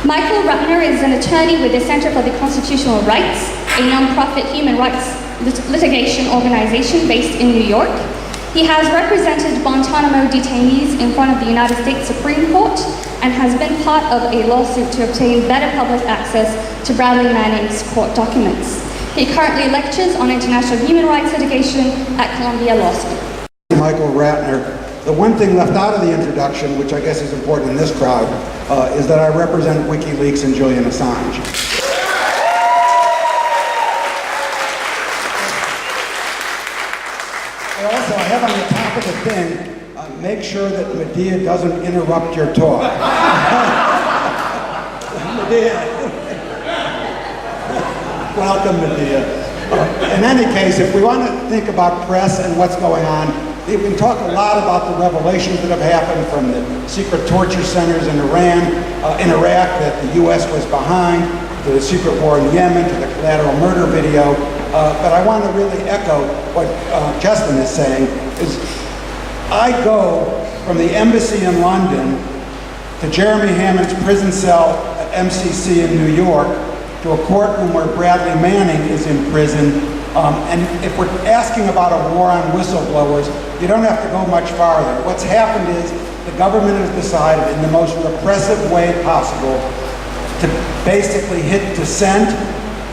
Michael Ratner is an attorney with the Center for the Constitutional Rights, a non-profit human rights litigation organization based in New York. He has represented Guantanamo detainees in front of the United States Supreme Court and has been part of a lawsuit to obtain better public access to Bradley Manning's court documents. He currently lectures on international human rights litigation at Columbia Law School. Michael Ratner. The one thing left out of the introduction, which I guess is important in this crowd, is that I represent Wikileaks and Julian Assange. I have on the top of the thing, make sure that Medea doesn't interrupt your talk. Medea. Welcome, Medea. In any case, if we want to think about press and what's going on, we can talk a lot about the revelations that have happened from the secret torture centers in Iran, in Iraq that the U.S. was behind, to the secret war in Yemen, to the collateral murder video. But I want to really echo what Justin is saying, is I go from the embassy in London to Jeremy Hammond's prison cell at MCC in New York, to a courtroom where Bradley Manning is in prison. And if we're asking about a war on whistleblowers, you don't have to go much farther. What's happened is the government has decided in the most repressive way possible to basically hit dissent,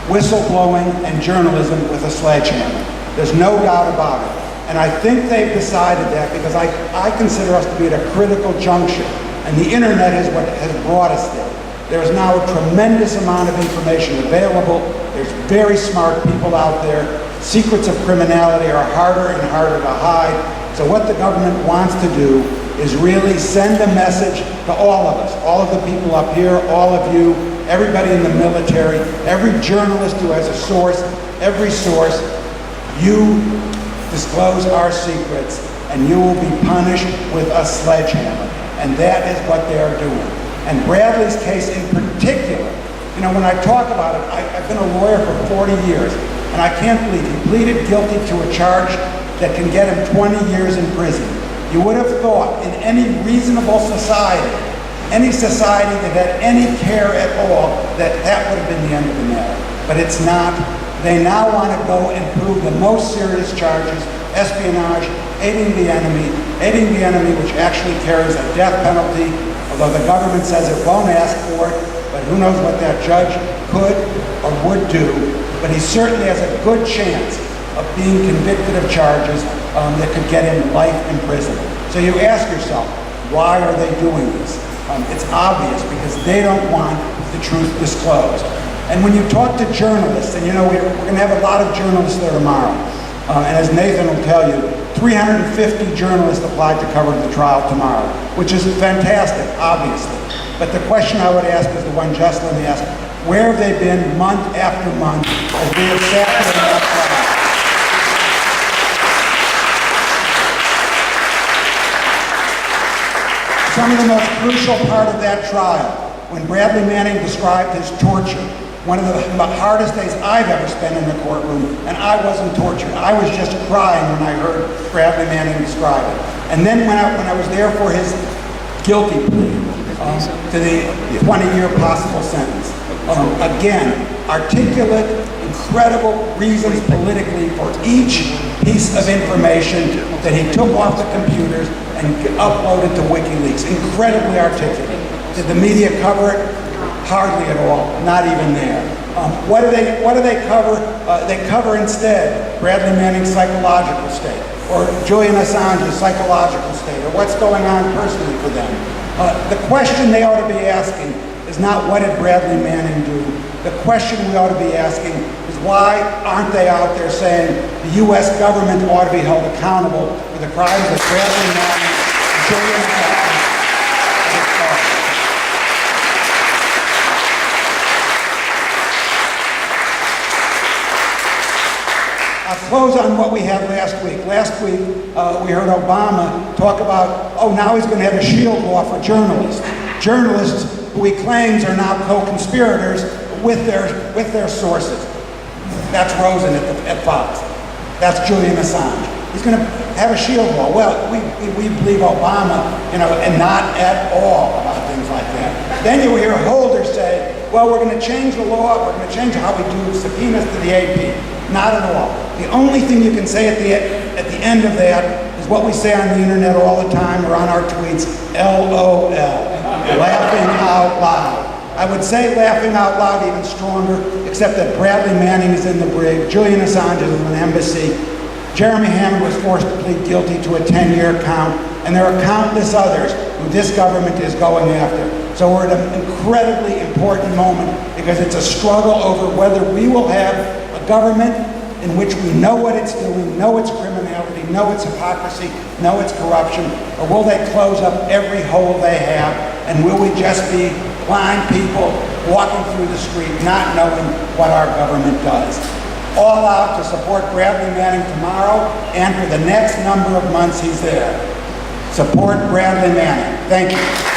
whistleblowing, and journalism with a sledgehammer. There's no doubt about it. And I think they've decided that because I consider us to be at a critical juncture. And the internet is what has brought us there. There's now a tremendous amount of information available. There's very smart people out there. Secrets of criminality are harder and harder to hide. So what the government wants to do is really send a message to all of us, all of the people up here, all of you, everybody in the military, every journalist who has a source, every source. You disclose our secrets and you will be punished with a sledgehammer. And that is what they are doing. And Bradley's case in particular, you know, when I talk about it, I've been a lawyer for 40 years, and I can't believe he pleaded guilty to a charge that can get him 20 years in prison. You would have thought in any reasonable society, any society that had any care at all, that that would have been the end of the matter. But it's not. They now want to go and prove the most serious charges: espionage, aiding the enemy, which actually carries a death penalty, although the government says it won't ask for it, but who knows what that judge could or would do. But he certainly has a good chance of being convicted of charges that could get him life in prison. So you ask yourself, why are they doing this? It's obvious, because they don't want the truth disclosed. And when you talk to journalists, and you know, we're going to have a lot of journalists there tomorrow, and as Nathan will tell you, 350 journalists applied to cover the trial tomorrow, which is fantastic, obviously. But the question I would ask is the one Justin asked: where have they been month after month as we have sat there in that trial? Some of the most crucial part of that trial, when Bradley Manning described his torture, one of the hardest days I've ever spent in the courtroom, and I wasn't tortured. I was just crying when I heard Bradley Manning describe it. And then when I was there for his guilty plea to the 20-year possible sentence, again, articulate, incredible reasons politically for each piece of information that he took off the computers and uploaded to WikiLeaks. Incredibly articulate. Did the media cover it? Hardly at all, not even there. What do they cover? They cover instead Bradley Manning's psychological state, or Julian Assange's psychological state, or what's going on personally for them. The question they ought to be asking is not what did Bradley Manning do. The question we ought to be asking is why aren't they out there saying the U.S. government ought to be held accountable for the crimes of Bradley Manning and Julian Assange. I'll close on what we had last week. Last week, we heard Obama talk about, now he's going to have a shield law for journalists. Journalists who he claims are now co-conspirators with their sources. That's Rosen at Fox. That's Julian Assange. He's going to have a shield law. Well, we believe Obama, and not at all about things like that. Then you hear Holder say, well, we're going to change the law, we're going to change how we do subpoenas to the AP. Not at all. The only thing you can say at the end of that is what we say on the internet all the time or on our tweets, LOL, laughing out loud. I would say laughing out loud even stronger, except that Bradley Manning is in the brig, Julian Assange is in an embassy, Jeremy Hammond was forced to plead guilty to a 10-year count, and there are countless others who this government is going after. So we're at an incredibly important moment because it's a struggle over whether we will have a government in which we know what it's doing, know its criminality, know its hypocrisy, know its corruption, or will they close up every hole they have, and will we just be blind people walking through the street not knowing what our government does? All out to support Bradley Manning tomorrow and for the next number of months he's there. Support Bradley Manning. Thank you.